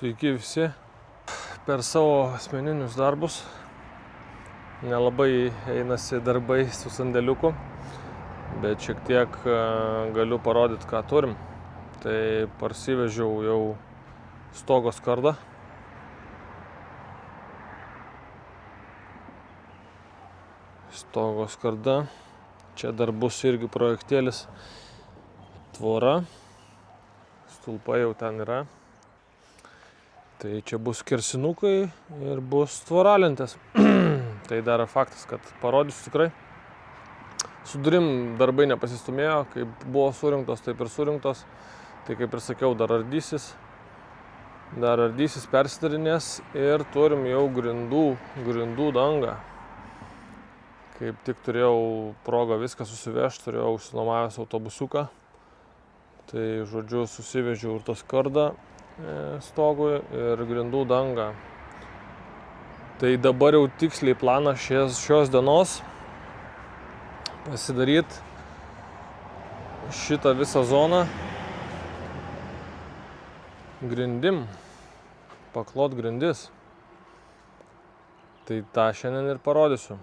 Sveiki visi. Per savo asmeninius darbus nelabai einasi darbai su sandėliuku, bet šiek tiek galiu parodyti, ką turim. Tai parsivežiau jau stogo skardą. Stogo skarda. Čia dar bus irgi projektėlis. Tvora. Stulpai jau ten yra. Tai čia bus skersinukai ir bus tvoralentės. Tai dar faktas, kad parodysiu tikrai. Su durim darbai nepasistumėjo, kaip buvo surinktos, taip ir surinktos. Tai kaip ir sakiau, dar ardysis. Dar ardysis, persidarinės ir turim jau grindų dangą. Kaip tik turėjau progą viską susivežti, turėjau užsinomavęs autobusiuką. Tai žodžiu susivežiau ir tą skardą stogui ir grindų dangą. Tai dabar jau tiksliai planas šios dienos pasidaryti šitą visą zoną grindim, paklot grindis. Tai tą šiandien ir parodysiu.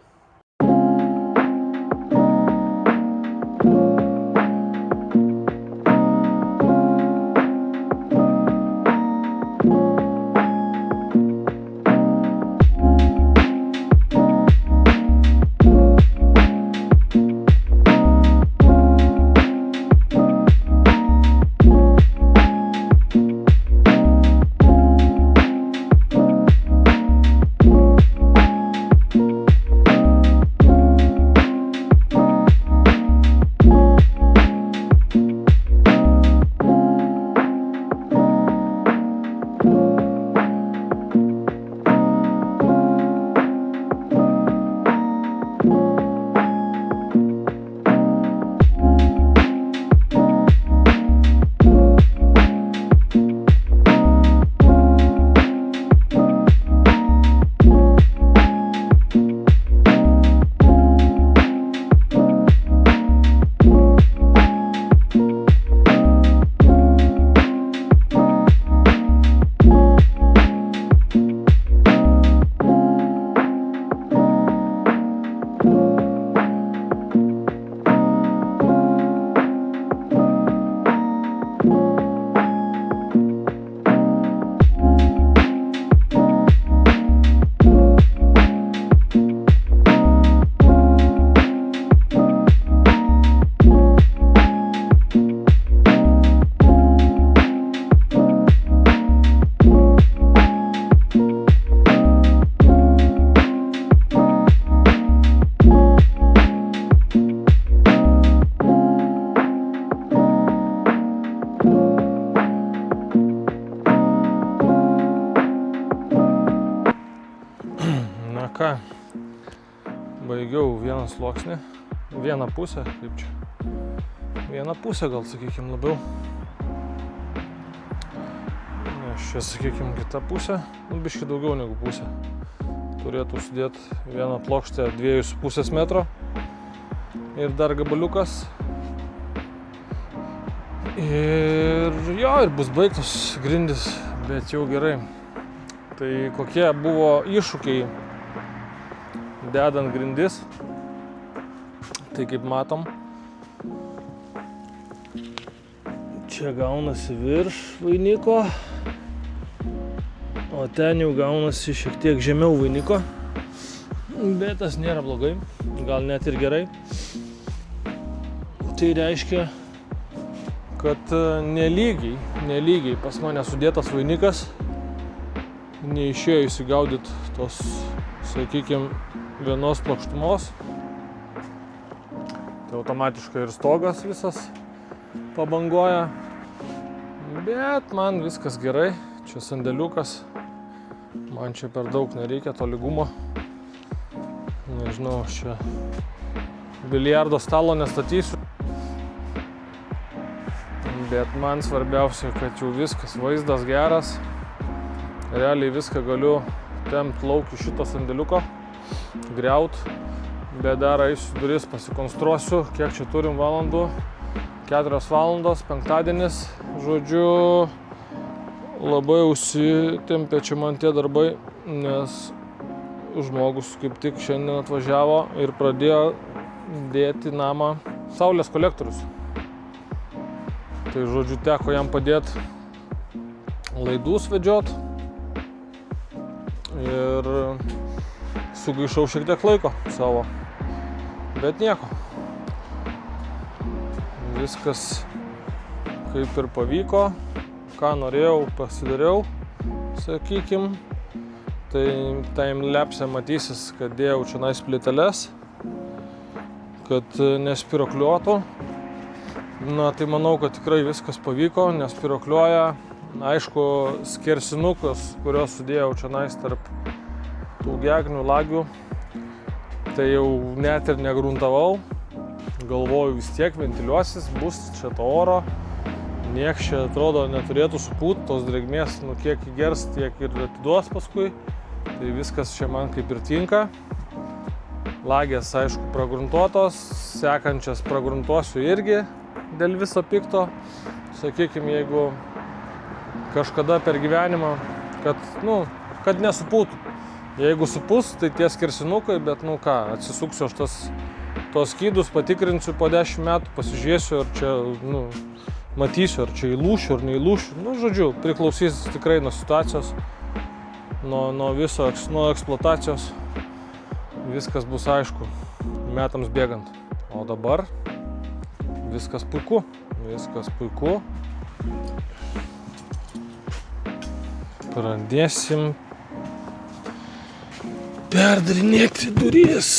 Ką, baigiau vieną sluoksnį, vieną pusę, kaip čia, vieną pusę gal, sakykim, labiau. Aš čia, sakykim, kitą pusę, biškį daugiau negu pusę. Turėtų sudėti vieną plokštę 2,5 metro ir dar gabaliukas. Ir jo, ir bus baigtos grindys, bet jau gerai. Tai kokie buvo iššūkiai dedant grindis, tai kaip matom, čia gaunasi virš vainiko, o ten jau gaunasi šiek tiek žemiau vainiko, bet tas nėra blogai, gal net ir gerai. Tai reiškia, kad nelygiai pas mane sudėtas vainikas, neišėjo įsigaudyti tos, sakykim, vienos plokštumos. Tai automatiškai ir stogas visas pabangoja. Bet man viskas gerai. Čia sandėliukas. Man čia per daug nereikia to lygumo. Nežinau, aš čia biliardo stalo nestatysiu. Bet man svarbiausia, kad jau viskas, vaizdas geras. Realiai viską galiu tempt lauk iš šito sandėliuko. Griaut, bet dar eisiu duris, pasikonstruosiu, kiek čia turim valandų. 4 valandos, penktadienis, žodžiu, labai užsitempė čia man tie darbai, nes žmogus kaip tik šiandien atvažiavo ir pradėjo dėti namą saulės kolektorius. Tai žodžiu, teko jam padėti laidus vedžiot ir sugaišau šiek tiek laiko savo, bet nieko. Viskas kaip ir pavyko, ką norėjau, pasidariau, sakykim. Tai timelapse matysis, kad dėjau čionais plyteles, kad nespirakliuotų. Na, tai manau, kad tikrai viskas pavyko, nespirakliuoja. Aišku, skersinukas, kurios sudėjau čionais tarp tų gegnių, lagių, tai jau net ir negruntavau. Galvoju, vis tiek ventiliuosis, bus čia to oro. Nieks čia atrodo neturėtų supūt, tos drėgmės, kiek įgers, tiek ir atiduos paskui. Tai viskas čia man kaip ir tinka. Lagės, aišku, pragruntuotos, sekančias pragruntuosiu irgi dėl viso pikto. Sakykime, jeigu kažkada per gyvenimą, kad nesupūtų. Jeigu supūs, tai tie skersinukai, bet atsisuksiu aš tos skydus, patikrinsiu po 10 metų, pasižiūrėsiu, ar čia, matysiu, ar čia įlūšiu, ar neįlūšiu. Žodžiu, priklausys tikrai nuo situacijos, nuo eksploatacijos. Viskas bus aišku, metams bėgant. O dabar viskas puiku, Pradėsim perdarinėti duris.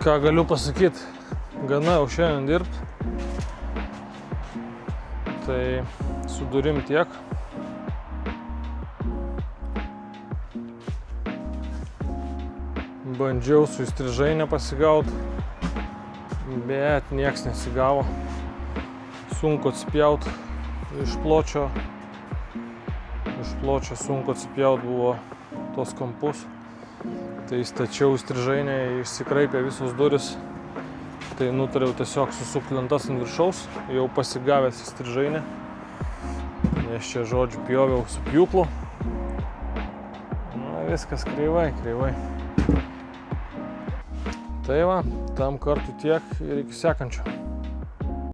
Ką galiu pasakyti, gana jau šiandien dirbt, tai su durim tiek. Bandžiau su įstrižaine pasigaut, bet nieks nesigavo. Sunku atsipjaut iš pločio. Iš pločio sunku atsipjaut buvo tos kampus. Tai stačiau įstrižainę, išsikraipė visos duris. Tai nutariau tiesiog susukti lentas ant viršaus, jau pasigavęs įstrižainę. Nes čia, žodžiu, pjoviau su pjūklu. viskas kreivai. Tai va, tam kartui tiek ir iki sekančio.